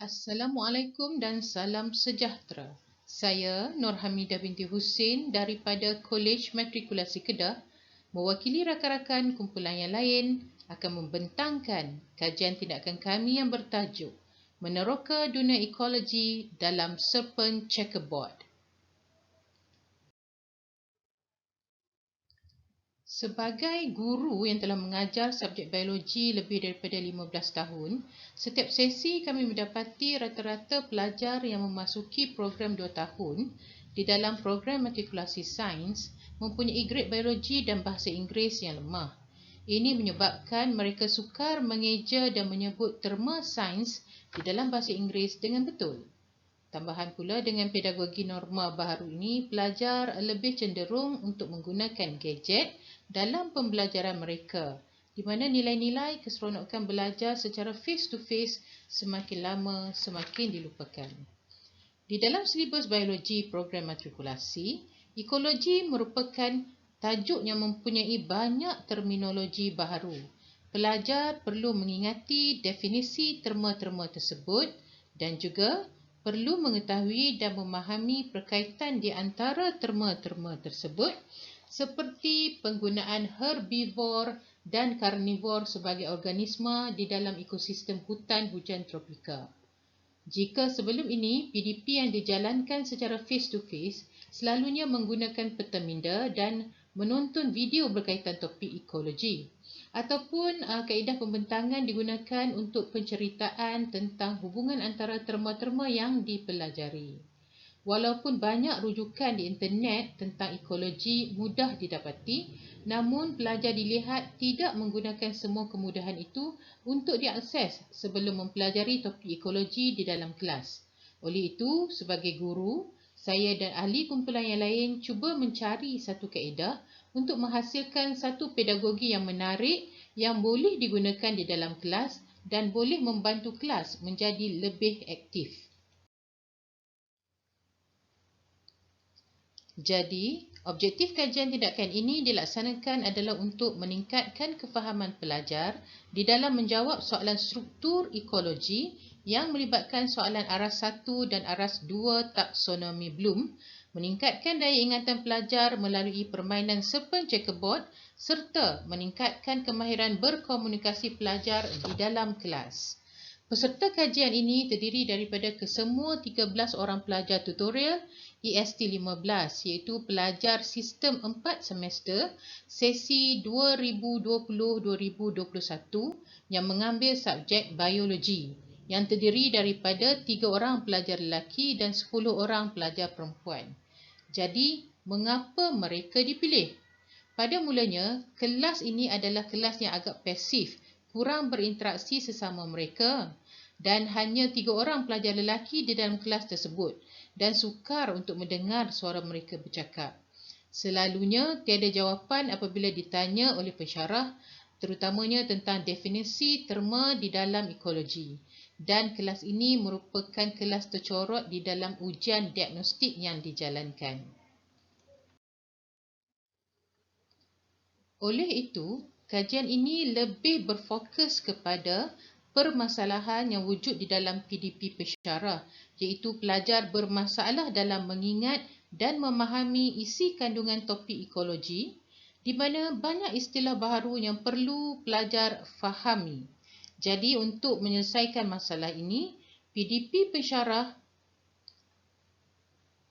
Assalamualaikum dan salam sejahtera. Saya Nur Hamidah binti Hussein daripada Kolej Matrikulasi Kedah, mewakili rakan-rakan kumpulan yang lain akan membentangkan kajian tindakan kami yang bertajuk Meneroka Dunia Ekologi dalam Serpent Checkerboard. Sebagai guru yang telah mengajar subjek biologi lebih daripada 15 tahun, setiap sesi kami mendapati rata-rata pelajar yang memasuki program 2 tahun di dalam program matrikulasi sains mempunyai grade biologi dan bahasa Inggeris yang lemah. Ini menyebabkan mereka sukar mengeja dan menyebut terma sains di dalam bahasa Inggeris dengan betul. Tambahan pula dengan pedagogi norma baharu ini, pelajar lebih cenderung untuk menggunakan gadget dalam pembelajaran mereka, di mana nilai-nilai keseronokan belajar secara face-to-face semakin lama semakin dilupakan. Di dalam silibus biologi program matrikulasi, ekologi merupakan tajuk yang mempunyai banyak terminologi baharu. Pelajar perlu mengingati definisi terma-terma tersebut dan juga perlu mengetahui dan memahami perkaitan di antara terma-terma tersebut seperti penggunaan herbivor dan karnivor sebagai organisma di dalam ekosistem hutan hujan tropika. Jika sebelum ini PDP yang dijalankan secara face-to-face selalunya menggunakan peta minda dan menonton video berkaitan topik ekologi, ataupun kaedah pembentangan digunakan untuk penceritaan tentang hubungan antara terma-terma yang dipelajari. Walaupun banyak rujukan di internet tentang ekologi mudah didapati, namun pelajar dilihat tidak menggunakan semua kemudahan itu untuk diakses sebelum mempelajari topik ekologi di dalam kelas. Oleh itu, sebagai guru, saya dan ahli kumpulan yang lain cuba mencari satu kaedah untuk menghasilkan satu pedagogi yang menarik yang boleh digunakan di dalam kelas dan boleh membantu kelas menjadi lebih aktif. Jadi, objektif kajian tindakan ini dilaksanakan adalah untuk meningkatkan kefahaman pelajar di dalam menjawab soalan struktur ekologi yang melibatkan soalan aras 1 dan aras 2 taksonomi Bloom, meningkatkan daya ingatan pelajar melalui permainan serpent checkerboard serta meningkatkan kemahiran berkomunikasi pelajar di dalam kelas. Peserta kajian ini terdiri daripada kesemua 13 orang pelajar tutorial EST 15 iaitu pelajar sistem 4 semester sesi 2020-2021 yang mengambil subjek biologi yang terdiri daripada 3 orang pelajar lelaki dan 10 orang pelajar perempuan. Jadi, mengapa mereka dipilih? Pada mulanya, kelas ini adalah kelas yang agak pasif, kurang berinteraksi sesama mereka dan hanya 3 orang pelajar lelaki di dalam kelas tersebut dan sukar untuk mendengar suara mereka bercakap. Selalunya tiada jawapan apabila ditanya oleh pensyarah, terutamanya tentang definisi terma di dalam ekologi. Dan kelas ini merupakan kelas tercorot di dalam ujian diagnostik yang dijalankan. Oleh itu, kajian ini lebih berfokus kepada permasalahan yang wujud di dalam PDP pensyarah, iaitu pelajar bermasalah dalam mengingat dan memahami isi kandungan topik ekologi, di mana banyak istilah baharu yang perlu pelajar fahami. Jadi, untuk menyelesaikan masalah ini, PDP pensyarah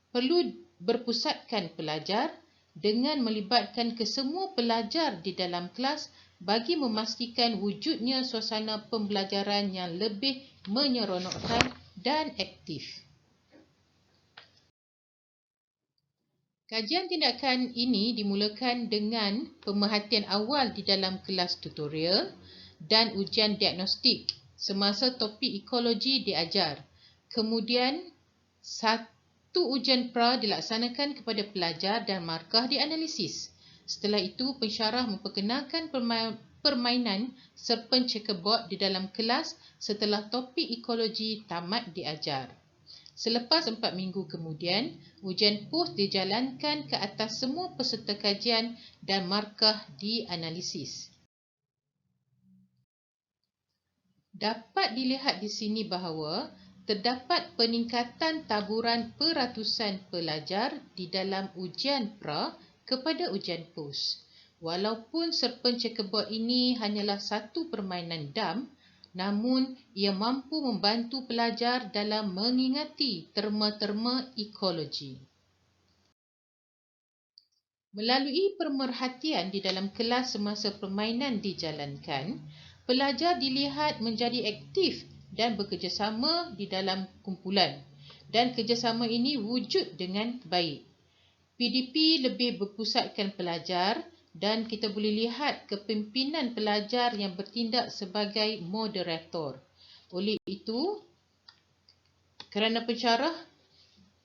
perlu berpusatkan pelajar dengan melibatkan kesemua pelajar di dalam kelas bagi memastikan wujudnya suasana pembelajaran yang lebih menyeronokkan dan aktif. Kajian tindakan ini dimulakan dengan pemerhatian awal di dalam kelas tutorial dan ujian diagnostik semasa topik ekologi diajar. Kemudian, satu ujian pra dilaksanakan kepada pelajar dan markah dianalisis. Setelah itu, pensyarah memperkenalkan permainan serpent checkerboard di dalam kelas setelah topik ekologi tamat diajar. Selepas 4 minggu kemudian, ujian post dijalankan ke atas semua peserta kajian dan markah dianalisis. Dapat dilihat di sini bahawa terdapat peningkatan taburan peratusan pelajar di dalam ujian pra kepada ujian pos. Walaupun serpen checkerboard ini hanyalah satu permainan dam, namun ia mampu membantu pelajar dalam mengingati terma-terma ekologi. Melalui pemerhatian di dalam kelas semasa permainan dijalankan, pelajar dilihat menjadi aktif dan bekerjasama di dalam kumpulan, dan kerjasama ini wujud dengan baik. PDP lebih berpusatkan pelajar dan kita boleh lihat kepimpinan pelajar yang bertindak sebagai moderator. Oleh itu, kerana pensyarah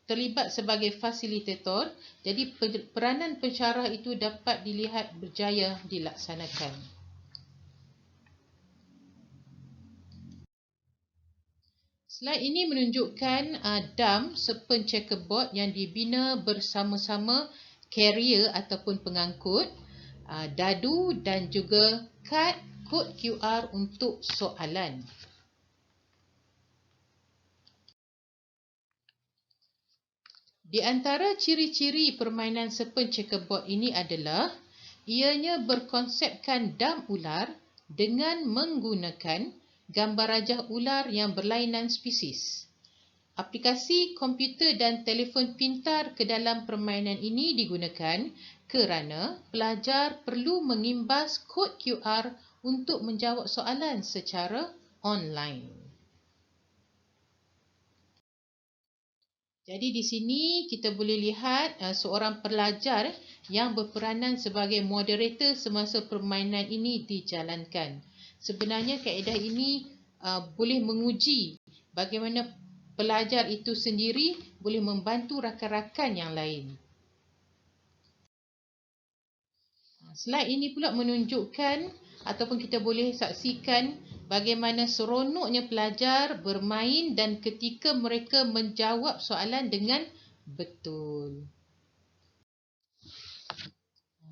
terlibat sebagai fasilitator, jadi peranan pensyarah itu dapat dilihat berjaya dilaksanakan. Slide ini menunjukkan dam serpen checkerboard yang dibina bersama-sama carrier ataupun pengangkut, dadu dan juga kad kod QR untuk soalan. Di antara ciri-ciri permainan serpen checkerboard ini adalah ianya berkonsepkan dam ular dengan menggunakan gambar rajah ular yang berlainan spesies. Aplikasi komputer dan telefon pintar ke dalam permainan ini digunakan kerana pelajar perlu mengimbas kod QR untuk menjawab soalan secara online. Jadi di sini kita boleh lihat seorang pelajar yang berperanan sebagai moderator semasa permainan ini dijalankan. Sebenarnya kaedah ini boleh menguji bagaimana pelajar itu sendiri boleh membantu rakan-rakan yang lain. Slide ini pula menunjukkan ataupun kita boleh saksikan bagaimana seronoknya pelajar bermain dan ketika mereka menjawab soalan dengan betul.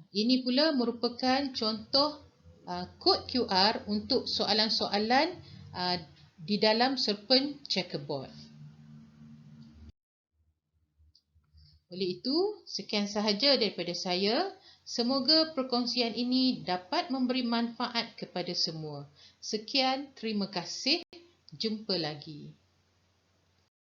Ini pula merupakan contoh kod QR untuk soalan-soalan di dalam serpen checkerboard. Oleh itu, sekian sahaja daripada saya. Semoga perkongsian ini dapat memberi manfaat kepada semua. Sekian, terima kasih. Jumpa lagi.